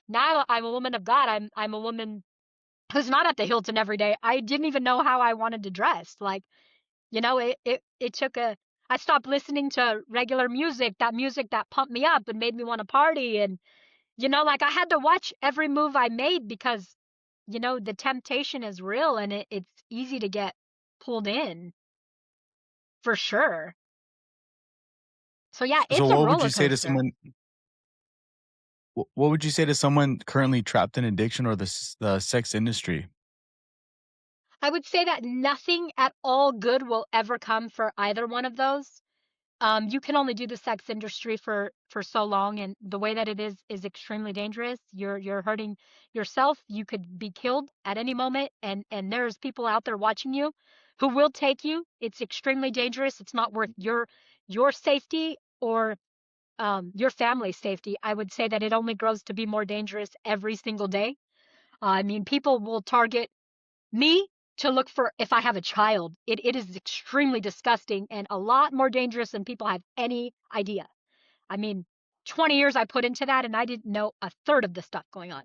Now I'm a woman of God. I'm a woman who's not at the Hilton every day. I didn't even know how I wanted to dress. Like, it took a I stopped listening to regular music, that music that pumped me up and made me want to party. And, like I had to watch every move I made because, the temptation is real and it's easy to get pulled in for sure. So yeah, So it's a what would roller you say to coaster. someone? What would you say to someone currently trapped in addiction or the sex industry? I would say that nothing at all good will ever come for either one of those. You can only do the sex industry for so long, and the way that it is extremely dangerous. You're hurting yourself. You could be killed at any moment, and there's people out there watching you who will take you. It's extremely dangerous. It's not worth your safety or your family's safety. I would say that it only grows to be more dangerous every single day. I mean, people will target me to look for if I have a child. It is extremely disgusting and a lot more dangerous than people have any idea. I mean, 20 years I put into that and I didn't know a third of the stuff going on.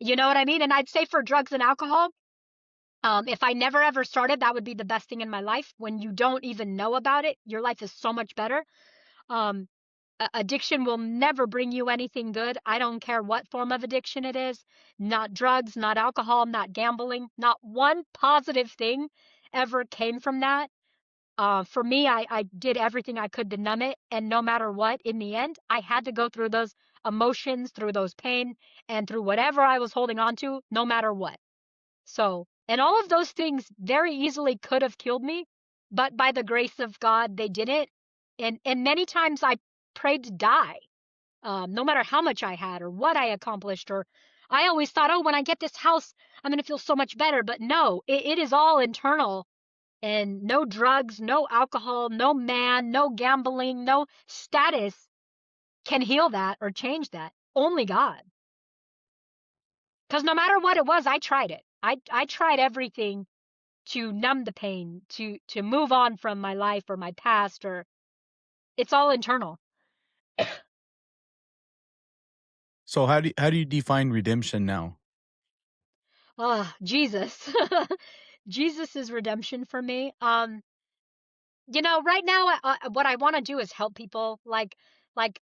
You know what I mean? And I'd say for drugs and alcohol, if I never ever started, that would be the best thing in my life. When you don't even know about it, your life is so much better. Um, Addiction will never bring you anything good. I don't care what form of addiction it is, not drugs, not alcohol, not gambling, not one positive thing ever came from that. For me, I did everything I could to numb it. And no matter what, in the end, I had to go through those emotions, through those pain, and through whatever I was holding on to, no matter what. So, and all of those things very easily could have killed me, but by the grace of God, they didn't. And many times I prayed to die, no matter how much I had or what I accomplished. Or I always thought, oh, when I get this house, I'm going to feel so much better. But no, it is all internal, and no drugs, no alcohol, no man, no gambling, no status can heal that or change that. Only God. Because no matter what it was, I tried it. I tried everything to numb the pain, to move on from my life or my past, or it's all internal. So how do you define redemption now? Jesus. Jesus is redemption for me. Right now, what I want to do is help people. Like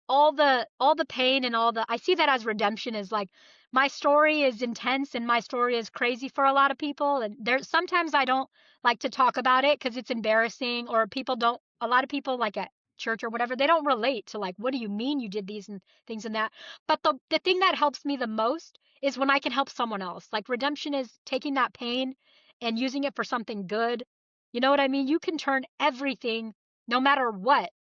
all the pain and all the, I see that as redemption. Is like my story is intense and my story is crazy for a lot of people. And there's sometimes I don't like to talk about it because it's embarrassing, or people don't. A lot of people, like at church or whatever, they don't relate to, like, what do you mean you did these and things and that. But the thing that helps me the most is when I can help someone else. Like redemption is taking that pain and using it for something good. You know what I mean? You can turn everything, no matter what,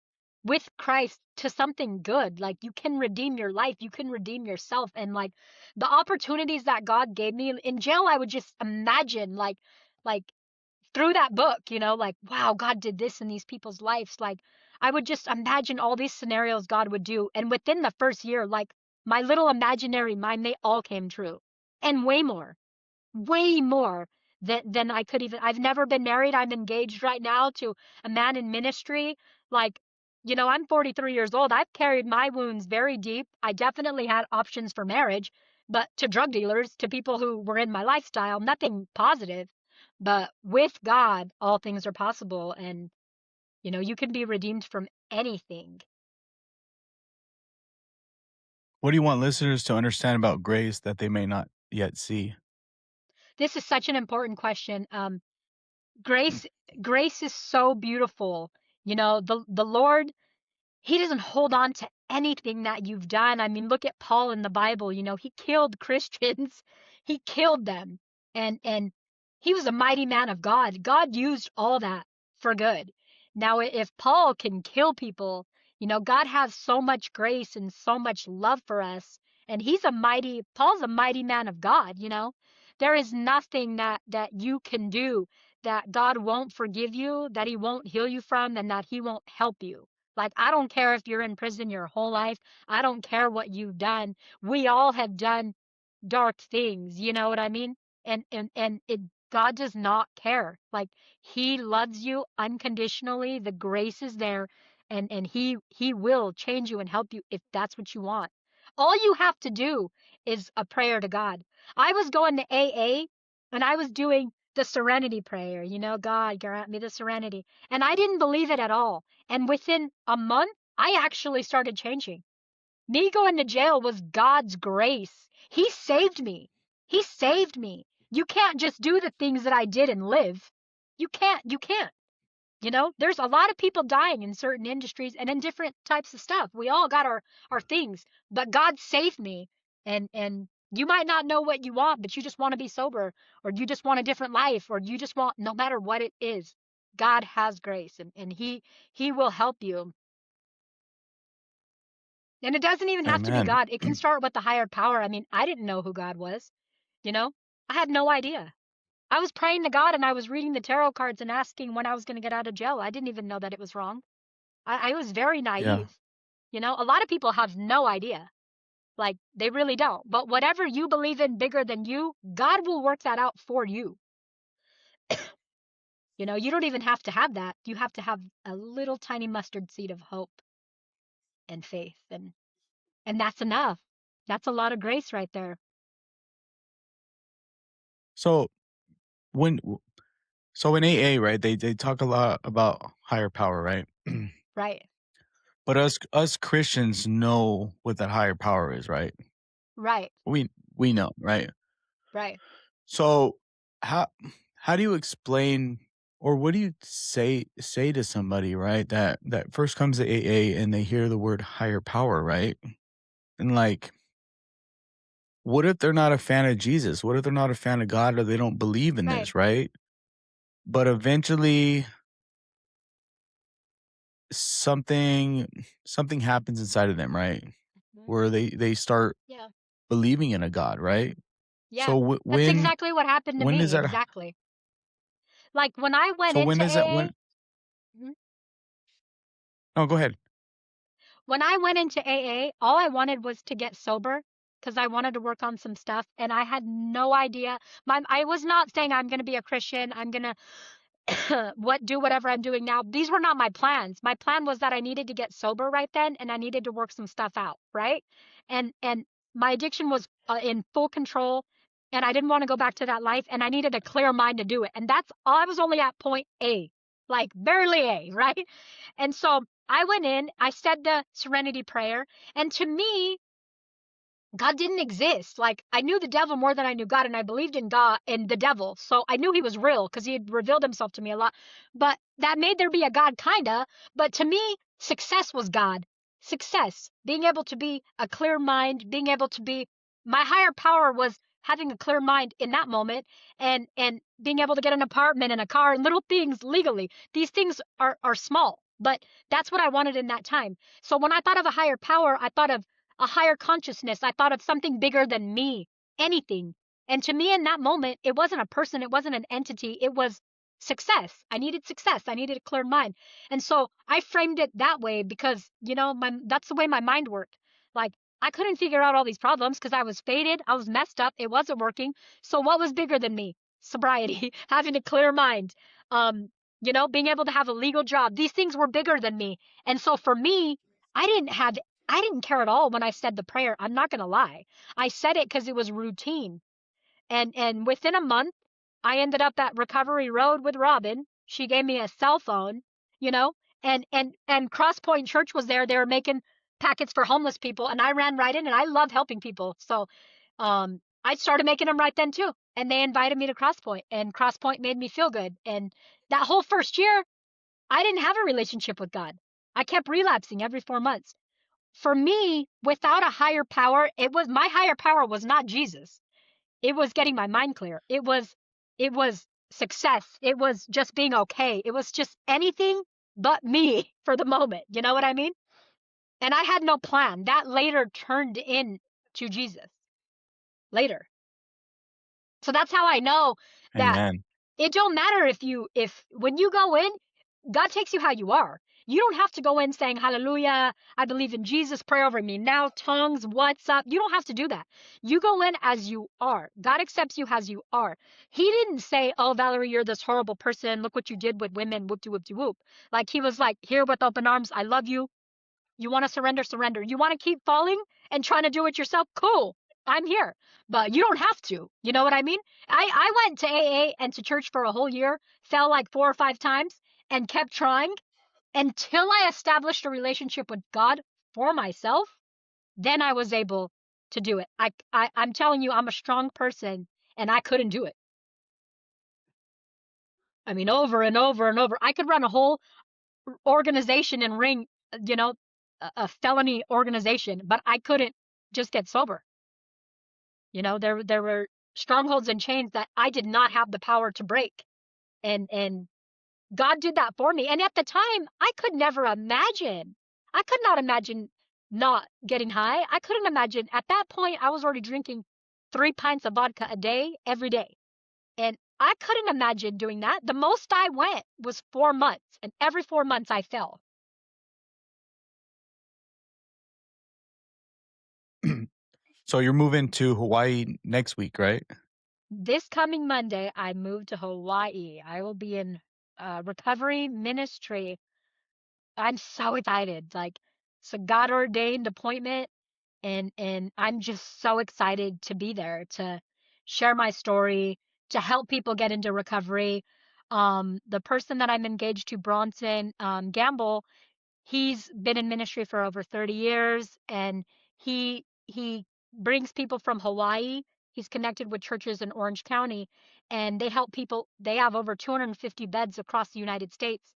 with Christ to something good. Like you can redeem your life, you can redeem yourself. And like the opportunities that God gave me in jail, I would just imagine like through that book, like, wow, God did this in these people's lives. Like I would just imagine all these scenarios God would do. And within the first year, like my little imaginary mind, they all came true. And way more than I could even. I've never been married. I'm engaged right now to a man in ministry. Like, I'm 43 years old. I've carried my wounds very deep. I definitely had options for marriage, but to drug dealers, to people who were in my lifestyle, nothing positive. But with God, all things are possible. And, you can be redeemed from anything. What do you want listeners to understand about grace that they may not yet see? This is such an important question. Grace, grace is so beautiful. The Lord, he doesn't hold on to anything that you've done. I mean, look at Paul in the Bible. He killed Christians. He killed them. And he was a mighty man of God. God used all that for good. Now, if Paul can kill people, God has so much grace and so much love for us. And Paul's a mighty man of God. There is nothing that you can do that God won't forgive you, that he won't heal you from, and that he won't help you. Like, I don't care if you're in prison your whole life. I don't care what you've done. We all have done dark things, you know what I mean? And God does not care. Like, he loves you unconditionally. The grace is there, and he will change you and help you if that's what you want. All you have to do is a prayer to God. I was going to AA and I was doing the serenity prayer, God grant me the serenity. And I didn't believe it at all. And within a month, I actually started changing. Me going to jail was God's grace. He saved me. He saved me. You can't just do the things that I did and live. You can't. You can't. There's a lot of people dying in certain industries and in different types of stuff. We all got our things, but God saved me. And you might not know what you want, but you just want to be sober, or you just want a different life, or you just want, no matter what it is, God has grace, and he will help you. And it doesn't even have to be Amen. God. It can start with the higher power. I mean, I didn't know who God was, you know? I had no idea. I was praying to God and I was reading the tarot cards and asking when I was going to get out of jail. I didn't even know that it was wrong. I was very Yeah. naive. A lot of people have no idea. Like, they really don't. But whatever you believe in bigger than you, God will work that out for you. You don't even have to have that. You have to have a little tiny mustard seed of hope and faith. And that's enough. That's a lot of grace right there. So when so in AA, right, they talk a lot about higher power, right? Right. But us Christians know what that higher power is, right? Right. We know, right? Right. So how how do you explain, or what do you say to somebody, right, that first comes to AA and they hear the word higher power, right? And like, what if they're not a fan of Jesus? What if they're not a fan of God, or they don't believe in Right. this, right? But eventually something something happens inside of them, right? Mhm. Where they start Yeah. believing in a God, right? Yeah. So That's exactly what happened to when me. does that Exactly. Like when I went so when into does that when AA, Mhm. no, go ahead. when I went into AA, all I wanted was to get sober because I wanted to work on some stuff and I had no idea. I was not saying I'm going to be a Christian. I'm going to do whatever I'm doing now. These were not my plans. My plan was that I needed to get sober right then and I needed to work some stuff out, right? And my addiction was in full control and I didn't want to go back to that life and I needed a clear mind to do it. And that's all. I was only at point A, like barely A, right? And so I went in, I said the serenity prayer, and to me, God didn't exist. Like, I knew the devil more than I knew God, and I believed in God and the devil. So I knew he was real because he had revealed himself to me a lot. But that made there be a God, kinda. But to me, success was God. Success, being able to be a clear mind, being able to be my higher power was having a clear mind in that moment and being able to get an apartment and a car and little things legally. These things are small, but that's what I wanted in that time. So when I thought of a higher power, I thought of a higher consciousness. I thought of something bigger than me, anything. And to me, in that moment, it wasn't a person, it wasn't an entity, it was success. I needed success. I needed a clear mind. And so I framed it that way because, that's the way my mind worked. Like, I couldn't figure out all these problems because I was faded, I was messed up, it wasn't working. So what was bigger than me? Sobriety, having a clear mind, being able to have a legal job. These things were bigger than me. And so for me, I didn't care at all when I said the prayer. I'm not going to lie. I said it because it was routine. And within a month, I ended up at Recovery Road with Robin. She gave me a cell phone, you know, and Cross Point Church was there. They were making packets for homeless people, and I ran right in, and I love helping people. So, I started making them right then too. And they invited me to Cross Point, and Cross Point made me feel good. And that whole first year, I didn't have a relationship with God. I kept relapsing every 4 months. For me, without a higher power, my higher power was not Jesus. It was getting my mind clear. It was success. It was just being okay. It was just anything but me for the moment. You know what I mean? And I had no plan. That later turned into Jesus. Later. So that's how I know that Amen. it don't matter if when you go in, God takes you how you are. You don't have to go in saying, hallelujah, I believe in Jesus, pray over me now, tongues, what's up? You don't have to do that. You go in as you are. God accepts you as you are. He didn't say, oh, Valerie, you're this horrible person. Look what you did with women, whoop de whoop de whoop. Like, he was like, here with open arms, I love you. You want to surrender, surrender. You want to keep falling and trying to do it yourself, cool. I'm here. But you don't have to. You know what I mean? I went to AA and to church for a whole year, fell like 4 or 5 times, and kept trying until I established a relationship with God for myself. Then I was able to do it. I'm telling you, I'm a strong person, and I couldn't do it. I mean, over and over and over. I could run a whole organization and ring, you know, a felony organization, but I couldn't just get sober. You know, there were strongholds and chains that I did not have the power to break. And God did that for me. And at the time, I could never imagine. I could not imagine not getting high. I couldn't imagine. At that point, I was already drinking 3 pints of vodka a day, every day. And I couldn't imagine doing that. The most I went was 4 months, and every 4 months I fell. So you're moving to Hawaii next week, right? This coming Monday, I moved to Hawaii. I will be in recovery ministry. I'm so excited. Like, it's a God ordained appointment, and I'm just so excited to be there to share my story, to help people get into recovery. The person that I'm engaged to, Bronson Gamble, he's been in ministry for over 30 years, and he brings people from Hawaii. He's connected with churches in Orange County, and they help people. They have over 250 beds across the United States,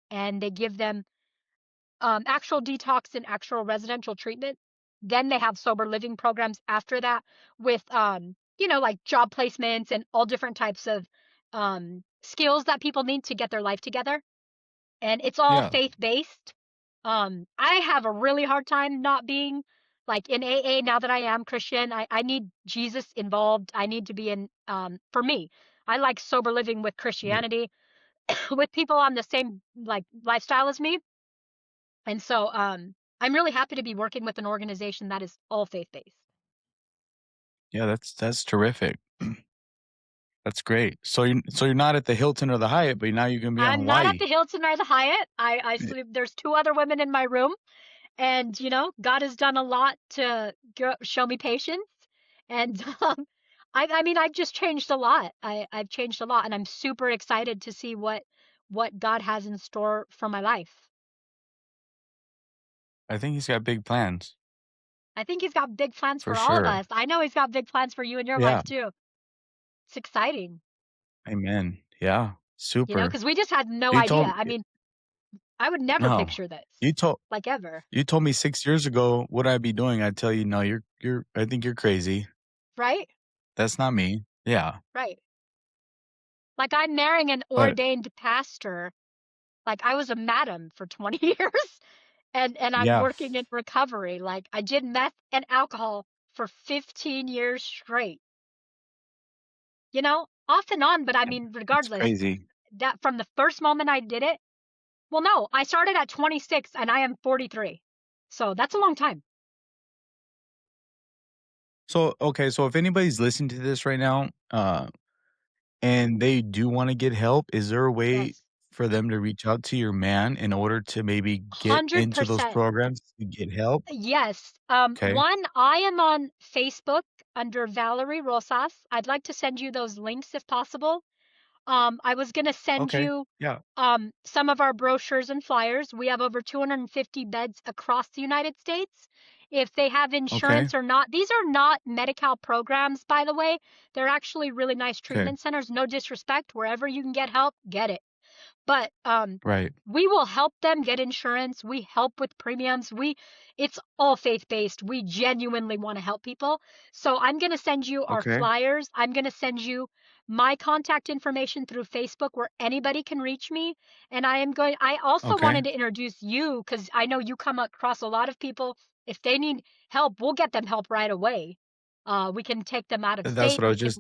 and they give them actual detox and actual residential treatment. Then they have sober living programs after that with, like job placements and all different types of skills that people need to get their life together. And it's all Yeah. faith-based. I have a really hard time not being like in AA now that I am Christian. I need Jesus involved. I need to be in, for me, I like sober living with Yeah. Christianity with people on the same like lifestyle as me. And so I'm really happy to be working with an organization that is all faith-based. Yeah, that's terrific. That's great. So you're not at the Hilton or the Hyatt, but now you're gonna be on I'm not at Hawaii. the Hilton or the Hyatt. I Yeah. sleep, there's 2 other women in my room, and God has done a lot to show me patience. And I mean, I've just changed a lot. I've changed a lot, and I'm super excited to see what God has in store for my life. I think he's got big plans I think he's got big plans for for all of sure. us. I know he's got big plans for you and your Yeah. life too. It's exciting, Amen. Yeah. Super. because we just had no You idea. told I mean, I would never no. picture this, You told like, ever. you told me 6 years ago what I'd be doing. I'd tell you, "No, you're I think you're crazy. Right? That's not me." Yeah. Right. Like, I'm marrying an But ordained pastor. Like, I was a madam for 20 years, and I'm yeah, working in recovery. Like, I did meth and alcohol for 15 years straight. Off and on, but I mean, it's regardless, crazy. that from the first moment I did it, well, no, I started at 26 and I am 43. So that's a long time. So, okay, so if anybody's listening to this right now, and they do wanna get help, is there a way Yes. for them to reach out to your man in order to maybe get into those 100%. programs to get help? Yes. Okay. One, I am on Facebook under Valerie Rosas. I'd like to send you those links if possible. I was gonna send Okay. you Yeah. some of our brochures and flyers. We have over 250 beds across the United States. If they have Okay. insurance or not, these are not Medi-Cal programs, by the way. They're actually really nice Okay. treatment centers. No disrespect. Wherever you can get help, get it. But Right. we will help them get insurance. We help with premiums. It's all faith-based. We genuinely want to help people. So I'm going to send you our Okay. flyers. I'm going to send you my contact information through Facebook where anybody can reach me. And I also Okay. wanted to introduce you because I know you come across a lot of people. If they need help, we'll get them help right away. We can take them out of That's state. what I was just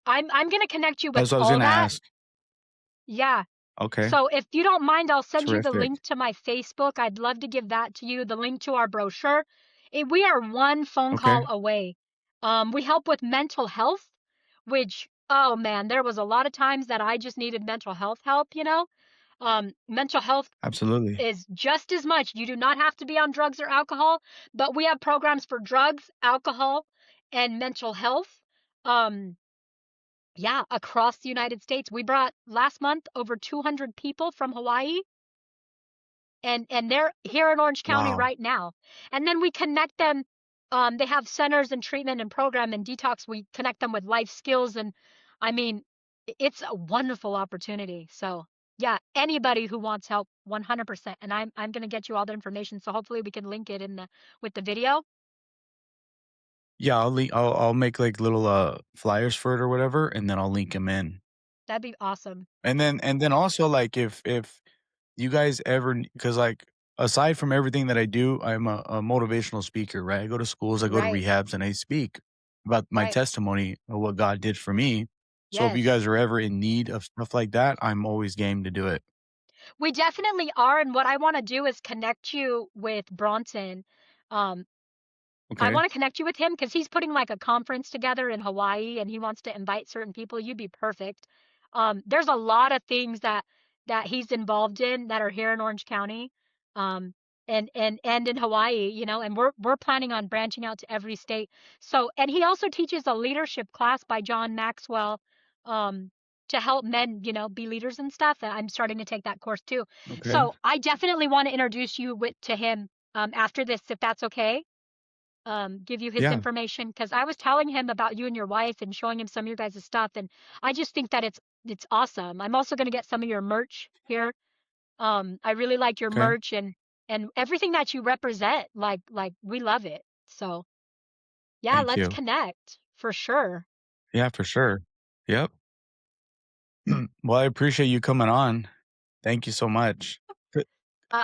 I'm going to connect you with that's what I was all gonna that. ask. Yeah. Okay. So if you don't mind, I'll send you the Terrific. link to my Facebook. I'd love to give that to you, the link to our brochure. We are one phone Okay. call away. We help with mental health, which, oh man, there was a lot of times that I just needed mental health help. Mental health Absolutely. is just as much. You do not have to be on drugs or alcohol, but we have programs for drugs, alcohol, and mental health. Um, yeah, across the United States. We brought last month over 200 people from Hawaii, and they're here in Orange County Wow. right now. And then we connect them. They have centers and treatment and program and detox. We connect them with life skills, and I mean, it's a wonderful opportunity. So yeah, anybody who wants help, 100%. And I'm gonna get you all the information. So hopefully we can link it in the with the video. Yeah, I'll make like little flyers for it or whatever, and then I'll link them in. That'd be awesome. And then also like if you guys ever, because like aside from everything that I do, I'm a motivational speaker, right? I go to schools, I go to Right, rehabs, and I speak about my right. testimony of what God did for me. So if you Yes. guys are ever in need of stuff like that, I'm always game to do it. We definitely are. And what I want to do is connect you with Bronson. Um, I Okay. want to connect you with him because he's putting like a conference together in Hawaii and he wants to invite certain people. You'd be perfect. There's a lot of things that he's involved in that are here in Orange County, um, and in Hawaii, and we're planning on branching out to every state. So, and he also teaches a leadership class by John Maxwell, um, to help men, be leaders and stuff. And I'm starting to take that course too. Okay. So I definitely want to introduce you to him, after this, if that's okay. Give you his Yeah. information because I was telling him about you and your wife and showing him some of your guys' stuff, and I just think that it's awesome. I'm also going to get some of your merch here. I really like your Okay. merch and everything that you represent. Like we love it. So yeah, Thank let's you. connect for sure. Yeah, for sure. Yep. Well, I appreciate you coming on. Thank you so much.